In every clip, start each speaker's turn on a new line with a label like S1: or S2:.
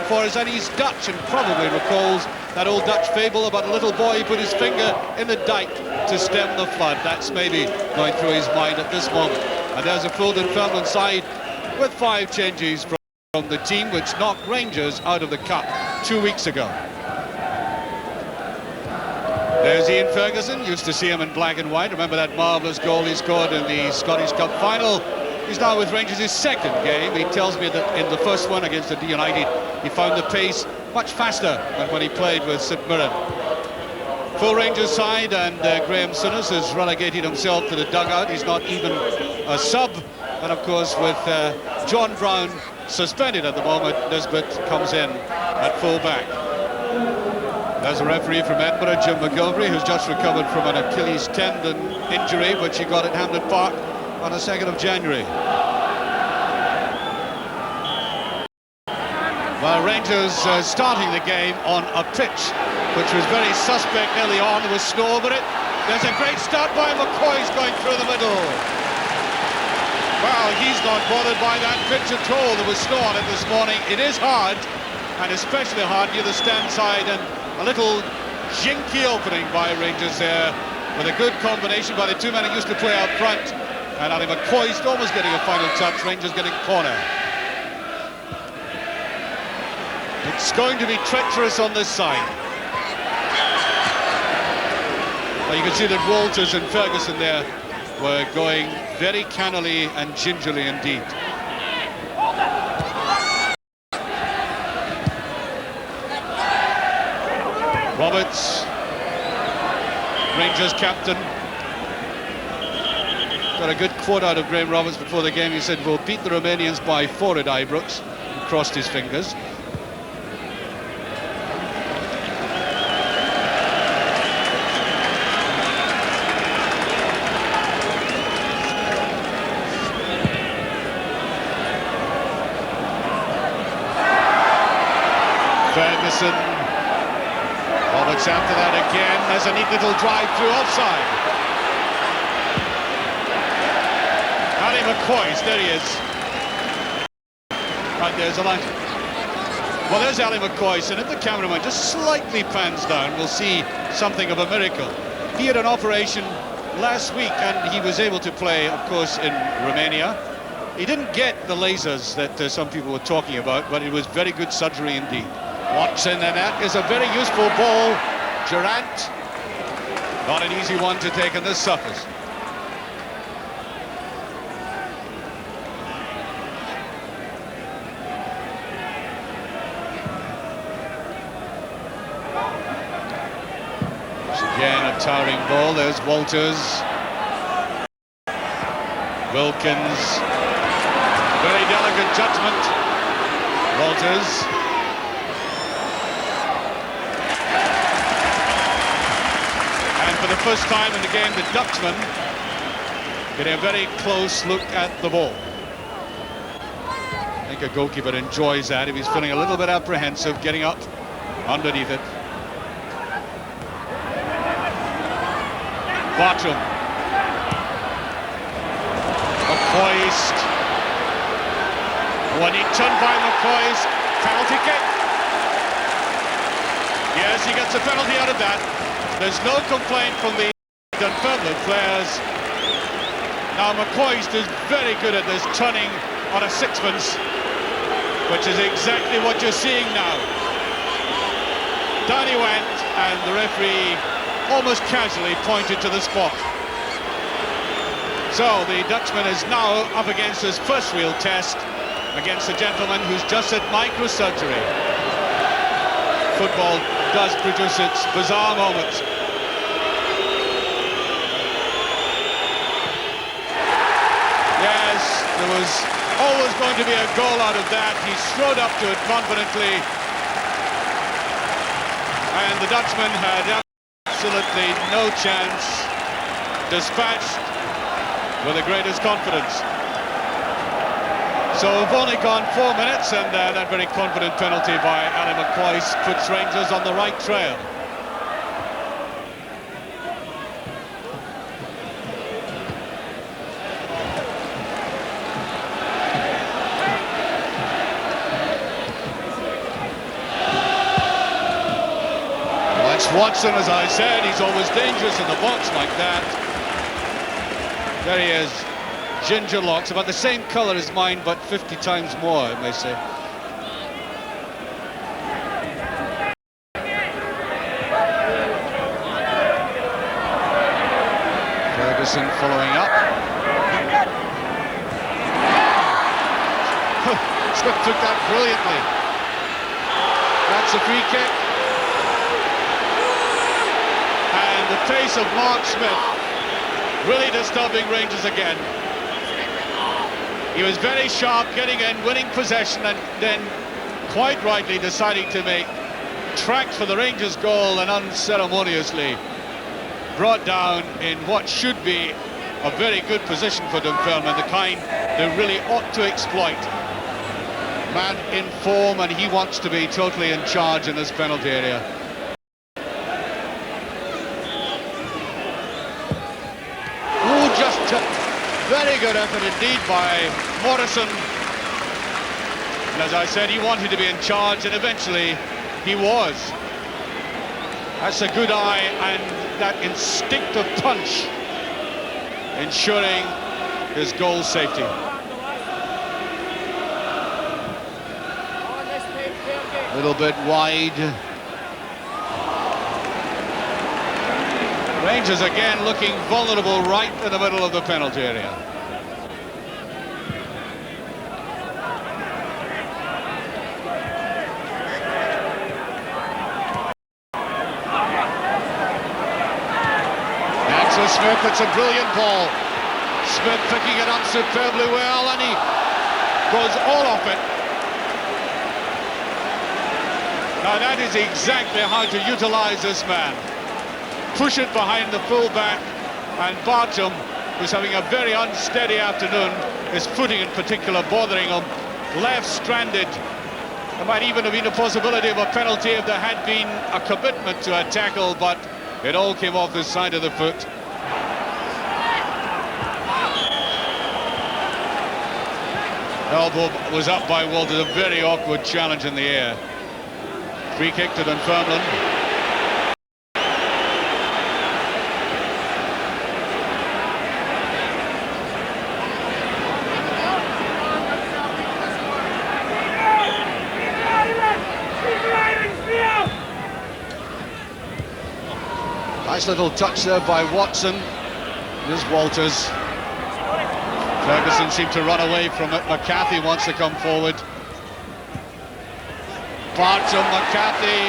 S1: for is that he's Dutch and probably recalls that old Dutch fable about a little boy who put his finger in the dike to stem the flood. That's maybe going through his mind at this moment. And there's a full Dunfermline side with 5 changes from the team which knocked Rangers out of the cup 2 weeks ago. There's Ian Ferguson, used to see him in black and white. Remember that marvellous goal he scored in the Scottish Cup final. He's now with Rangers' his second game. He tells me that in the first one against the United, he found the pace much faster than when he played with St Mirren. Full Rangers side, and Graham Souness has relegated himself to the dugout. He's not even a sub. And of course, with John Brown suspended at the moment, Nisbet comes in at full-back. There's a referee from Edinburgh, Jim McGilvery, who's just recovered from an Achilles tendon injury, which he got at Hampden Park on the 2nd of January. Well, Rangers starting the game on a pitch which was very suspect early on. There was snow over it. There's a great start by McCoy's going through the middle. Well, he's not bothered by that pitch at all. There was snow on it this morning. It is hard, and especially hard near the stand side, and a little jinky opening by Rangers there with a good combination by the two men who used to play out front. And Ali McCoy's almost getting a final touch. Rangers getting corner. It's going to be treacherous on this side. Well, you can see that Walters and Ferguson there were going very cannily and gingerly indeed. Roberts, Rangers captain. Got a good quote out of Graham Roberts before the game. He said, "We'll beat the Romanians by 4 at Ibrox." He crossed his fingers. Ferguson. Roberts after that again. There's a neat little drive through offside. Ali McCoy's, there he is. Right, there's a line. Well, there's Ali McCoy's, and if the cameraman just slightly pans down, we'll see something of a miracle. He had an operation last week, and he was able to play, of course, in Romania. He didn't get the lasers that some people were talking about, but it was very good surgery indeed. Watson, and that is a very useful ball. Durant, not an easy one to take on this surface. It's again a towering ball. There's Walters. Wilkins. Very delicate judgment. Walters. For the first time in the game, the Dutchman getting a very close look at the ball. I think a goalkeeper enjoys that if he's feeling a little bit apprehensive, getting up underneath it. Bartram. McCoist. One neat turn by McCoist. Penalty kick. Yes, he gets a penalty out of that. There's no complaint from the Dunfermline players. Now McCoist is very good at this turning on a sixpence, which is exactly what you're seeing now. Down he went, and the referee almost casually pointed to the spot. So the Dutchman is now up against his first real test against a gentleman who's just had microsurgery. Football does produce its bizarre moments. Yes, there was always going to be a goal out of that. He strode up to it confidently, and the Dutchman had absolutely no chance. Dispatched with the greatest confidence. So we've only gone 4 minutes, and that very confident penalty by Ali McCoy puts Rangers on the right trail. That's Watson, as I said. He's always dangerous in the box like that. There he is. Ginger locks, about the same colour as mine, but 50 times more, I may say. Ferguson following up. Smith took that brilliantly. That's a free kick. And the pace of Mark Smith really disturbing Rangers again. He was very sharp, getting in, winning possession, and then quite rightly deciding to make tracks for the Rangers goal and unceremoniously brought down in what should be a very good position for Dunfermline, the kind they really ought to exploit. Man in form, and he wants to be totally in charge in this penalty area. Oh, just very good effort indeed by Morrison. And as I said, he wanted to be in charge, and eventually he was. That's a good eye and that instinctive punch, ensuring his goal safety. A little bit wide. Rangers again looking vulnerable right in the middle of the penalty area. Smith, it's a brilliant ball. Smith picking it up superbly well, and he goes all off it. Now that is exactly how to utilize this man. Push it behind the full-back, and Barton, who's having a very unsteady afternoon, his footing in particular bothering him, left stranded. There might even have been a possibility of a penalty if there had been a commitment to a tackle, but it all came off the side of the foot. Elbow was up by Walters, a very awkward challenge in the air. Free kick to Dunfermline. Nice little touch there by Watson. Here's Walters. Ferguson seemed to run away from it. McCarthy wants to come forward. Barton, McCarthy.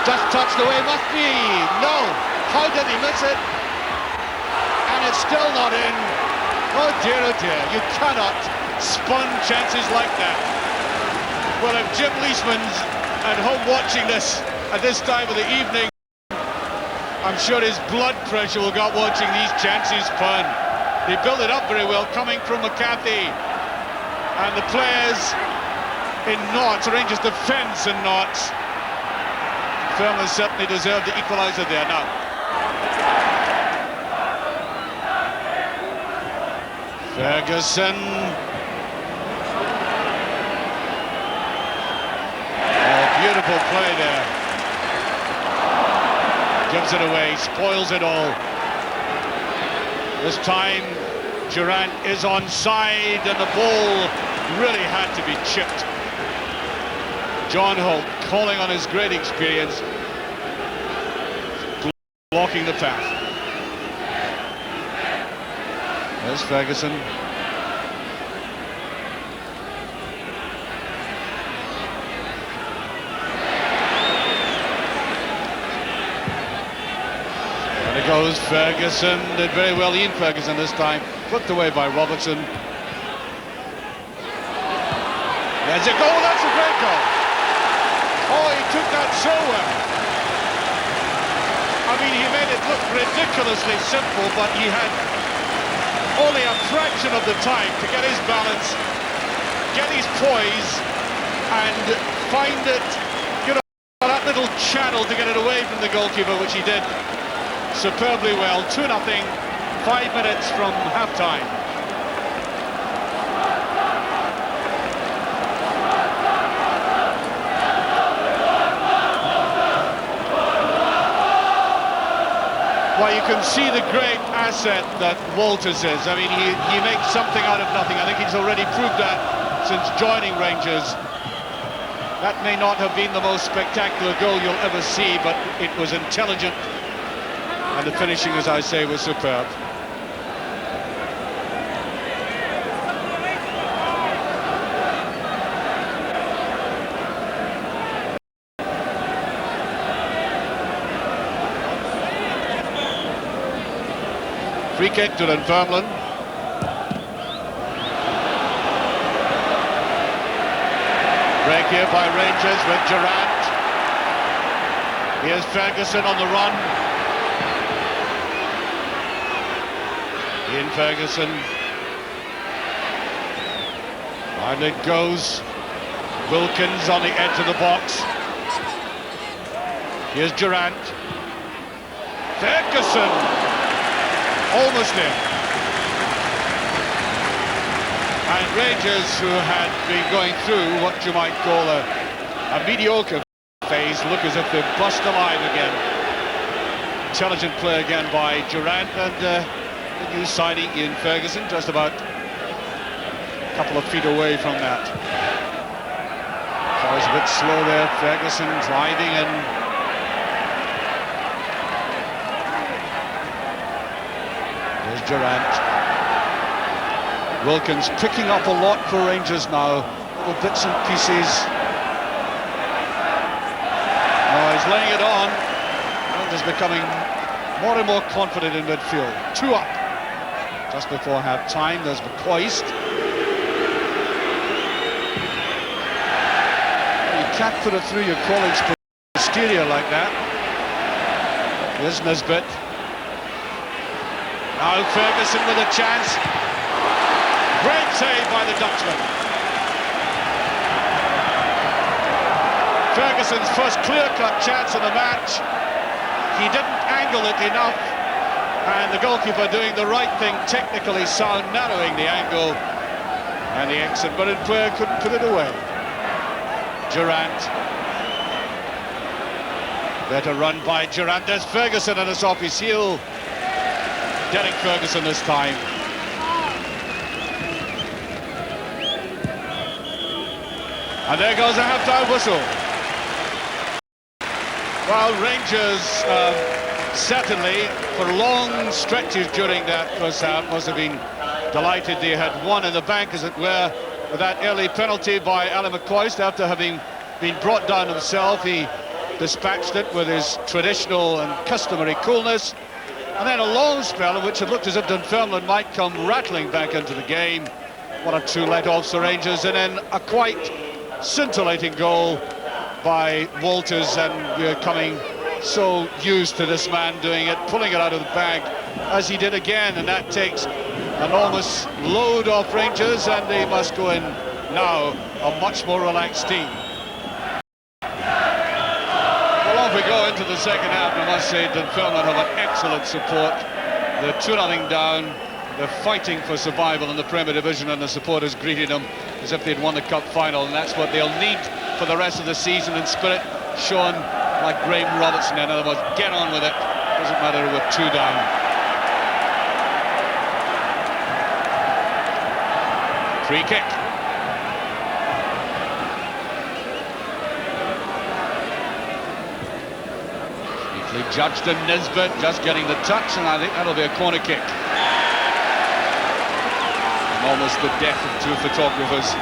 S1: Just touched away, must be. No. How did he miss it? And it's still not in. Oh dear, you cannot spun chances like that. Well, if Jim Leesman's at home watching this at this time of the evening, I'm sure his blood pressure will go up watching these chances spun. They build it up very well, coming from McCarthy. And the players in knots, Rangers defence in knots. Dunfermline certainly deserved the equaliser there now. Ferguson. Oh, beautiful play there. Gives it away, spoils it all. This time, Durant is onside, and the ball really had to be chipped. John Holt, calling on his great experience, blocking the path. There's Ferguson. There goes Ferguson, did very well, Ian Ferguson this time, flipped away by Robertson. There's a goal, that's a great goal. Oh, he took that so well. I mean, he made it look ridiculously simple, but he had only a fraction of the time to get his balance, get his poise, and find it, you know, that little channel to get it away from the goalkeeper, which he did superbly well. 2-0, 5 minutes from half-time. Well, you can see the great asset that Walters is. I mean, he makes something out of nothing. I think he's already proved that since joining Rangers. That may not have been the most spectacular goal you'll ever see, but it was intelligent. And the finishing, as I say, was superb. Free kick to Dunfermline. Break here by Rangers with Durant. Here's Ferguson on the run. Ian Ferguson. And it goes. Wilkins on the edge of the box. Here's Durant. Ferguson! Almost there. And Rangers, who had been going through what you might call a mediocre phase, look as if they've bust alive again. Intelligent play again by Durant, and the new signing Ian Ferguson, just about a couple of feet away from that. So it's a bit slow there, Ferguson driving in. There's Durant. Wilkins picking up a lot for Rangers now, little bits and pieces. Oh, he's laying it on. Rangers becoming more and more confident in midfield. 2 up. Just before half-time, there's McCoist. You can't put it through your colleague's posterior like that. Here's Nisbet. Now Ferguson with a chance. Great save by the Dutchman. Ferguson's first clear-cut chance of the match. He didn't angle it enough, and the goalkeeper doing the right thing, technically sound, narrowing the angle, and the exit-footed player couldn't put it away. Durant. Better run by Durant. There's Ferguson, and it's off his heel. Derek Ferguson this time. And there goes a half-time whistle. Well, Rangers certainly, for long stretches during that first half, must have been delighted they had one in the bank, as it were, with that early penalty by Alan McCoist. After having been brought down himself, he dispatched it with his traditional and customary coolness. And then a long spell in which it looked as if Dunfermline might come rattling back into the game. 1 or 2 let-offs for Rangers, and then a quite scintillating goal by Walters, and we're coming so used to this man doing it, pulling it out of the bag, as he did again, and that takes an enormous load off Rangers, and they must go in now a much more relaxed team. Well, off we go into the second half. I must say Dunfermline have an excellent support. They're 2-0 down. They're fighting for survival in the Premier Division, and the supporters greeted them as if they'd won the cup final, and that's what they'll need for the rest of the season, in spirit shown like Graham Robertson. In other words, get on with it. Doesn't matter with 2 down. Free kick. Neatly judged, and Nisbet just getting the touch, and I think that'll be a corner kick. Almost the death of 2 photographers.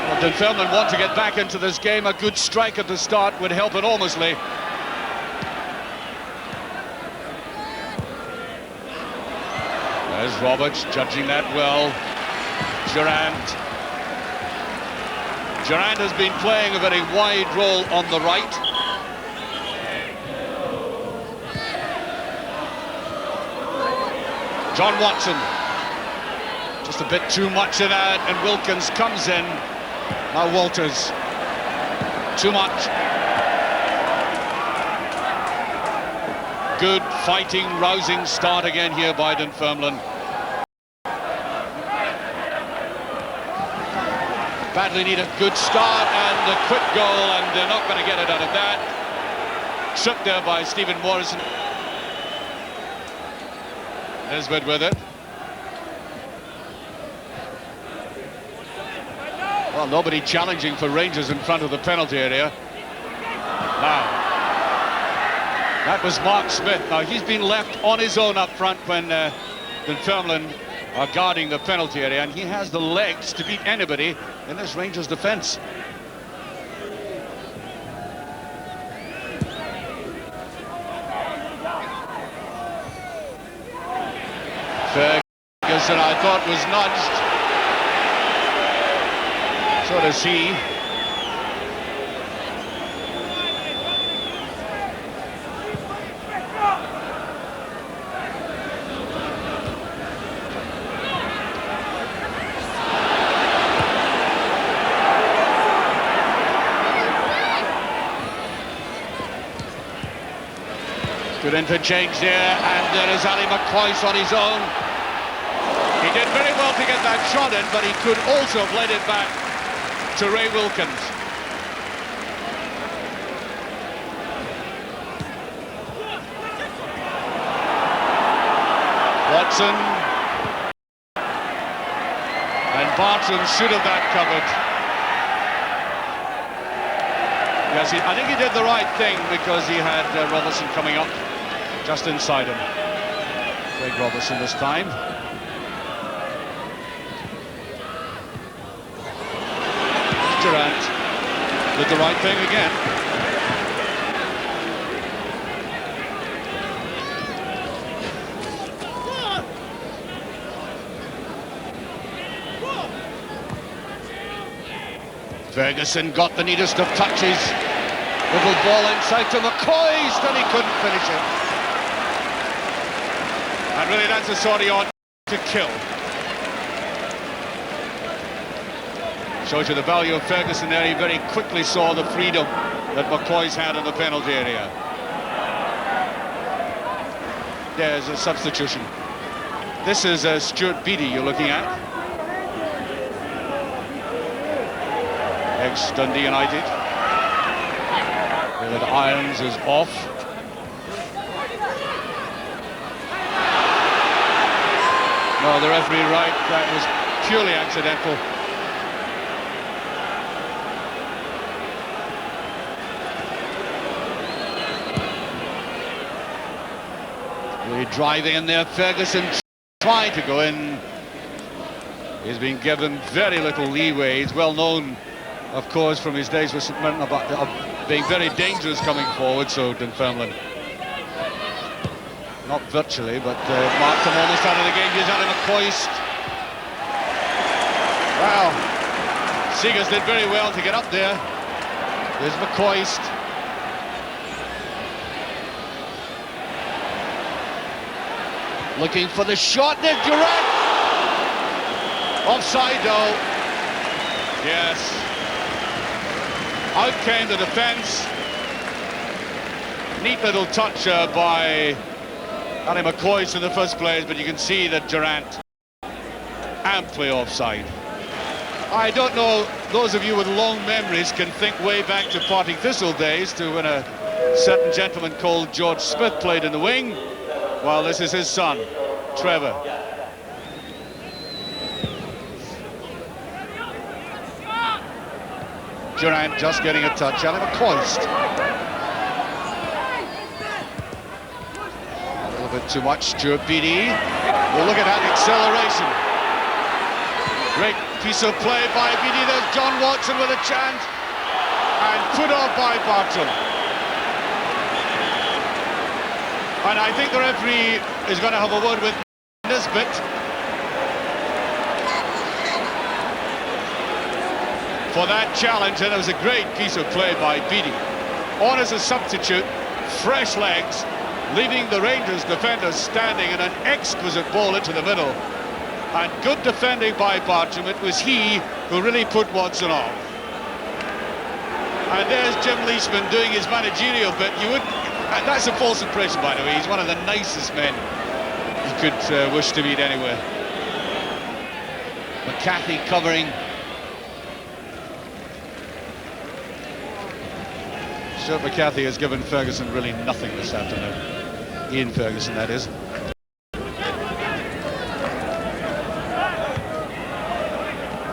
S1: Well, Dunfermline want to get back into this game. A good strike at the start would help enormously. There's Roberts judging that well. Durant. Durant has been playing a very wide role on the right. John Watson, just a bit too much of that, and Wilkins comes in. Now Walters, too much. Good fighting, rousing start again here by Dunfermline. Badly need a good start and a quick goal, and they're not going to get it out of that. trip there by Stephen Morrison. Nisbet with it. Well, nobody challenging for Rangers in front of the penalty area. Now, that was Mark Smith. Now, he's been left on his own up front when Dunfermline are guarding the penalty area, and he has the legs to beat anybody in this Rangers defence. Ferguson, I thought, was nudged. So does he. Good interchange there, and there is Ali McCoist on his own. He did very well to get that shot in, but he could also have led it back to Ray Wilkins. Watson. And Barton should have that covered. Yes, I think he did the right thing because he had Robertson coming up just inside him. Craig Robertson this time. Durant did the right thing again. Ferguson got the neatest of touches. Little ball inside to McCoist, and he couldn't finish it. And really, that's the sort he ought to kill. Shows you the value of Ferguson there. He very quickly saw the freedom that McCoist had in the penalty area. There's a substitution. This is Stuart Beattie you're looking at. Ex-Dundee United. David Irons is off. No, the referee right, that was purely accidental. Really driving in there, Ferguson trying to go in. He's been given very little leeway. He's well known, of course, from his days with St Mirren about being very dangerous coming forward, so Dunfermline. Not virtually, but marked him almost out of the game. Here's Ali McCoist. Wow. Seegers did very well to get up there. Here's McCoist. Looking for the shot. There's Durant. Offside, though. Yes. Out came the defence. Neat little touch by Ali McCoist in the first place, but you can see that Durant amply offside. I don't know, those of you with long memories can think way back to Partick Thistle days to when a certain gentleman called George Smith played in the wing, while this is his son, Trevor. Durant just getting a touch. Ali McCoist. A little bit too much. Stuart Beattie. Well, look at that acceleration. Great piece of play by Beattie. There's John Watson with a chance. And put off by Barton. And I think the referee is going to have a word with Nisbet. For that challenge, and it was a great piece of play by Beattie. On as a substitute, fresh legs, leaving the Rangers defenders standing in an exquisite ball into the middle. And good defending by Bartram. It was he who really put Watson off. And there's Jim Leesman doing his managerial bit. You wouldn't, and that's a false impression, by the way. He's one of the nicest men you could wish to meet anywhere. McCarthy covering. Stuart McCarthy has given Ferguson really nothing this afternoon. Ian Ferguson, that is.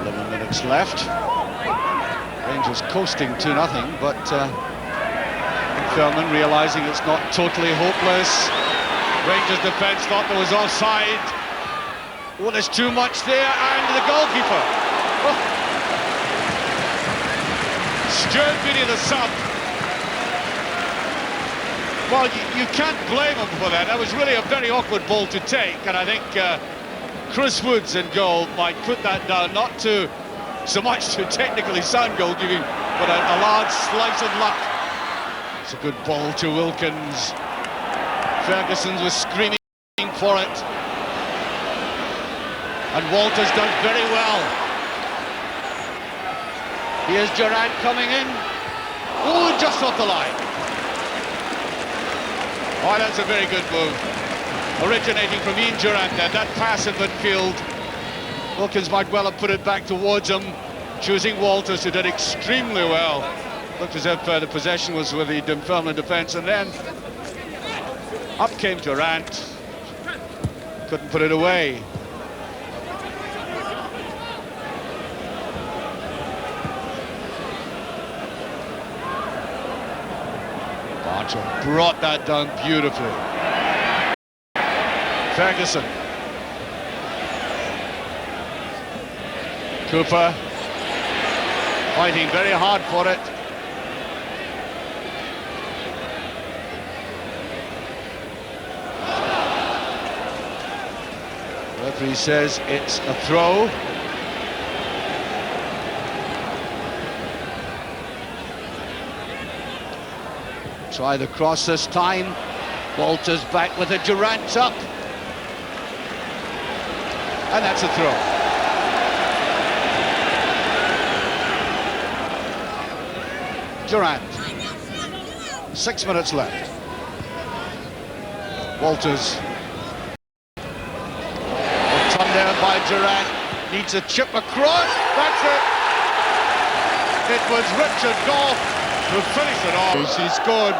S1: 11 minutes left. Rangers coasting 2-0, but Dunfermline realising it's not totally hopeless. Rangers defence thought there was offside. Oh, there's too much there, and the goalkeeper. Oh. Stuart Beattie, the sub. Well, you can't blame him for that. That was really a very awkward ball to take, and I think Chris Woods in goal might put that down, not to so much to technically sound goalkeeping, but a large slice of luck. It's a good ball to Wilkins. Ferguson was screaming for it. And Walters does very well. Here's Durant coming in. Oh, just off the line. Oh, that's a very good move. Originating from Ian Durant there. That pass in midfield. Wilkins might well have put it back towards him, choosing Walters, who did extremely well. Looked as if the possession was with the Dunfermline defence, and then up came Durant. Couldn't put it away. Barton brought that down beautifully. Ferguson. Cooper fighting very hard for it. Referee says it's a throw. Try the cross this time. Walters back with a Durant up. And that's a throw. Durant. 6 minutes left. Walters. Turned there by Durant. Needs a chip across. That's it. It was Richard Gough who finished it off. He scored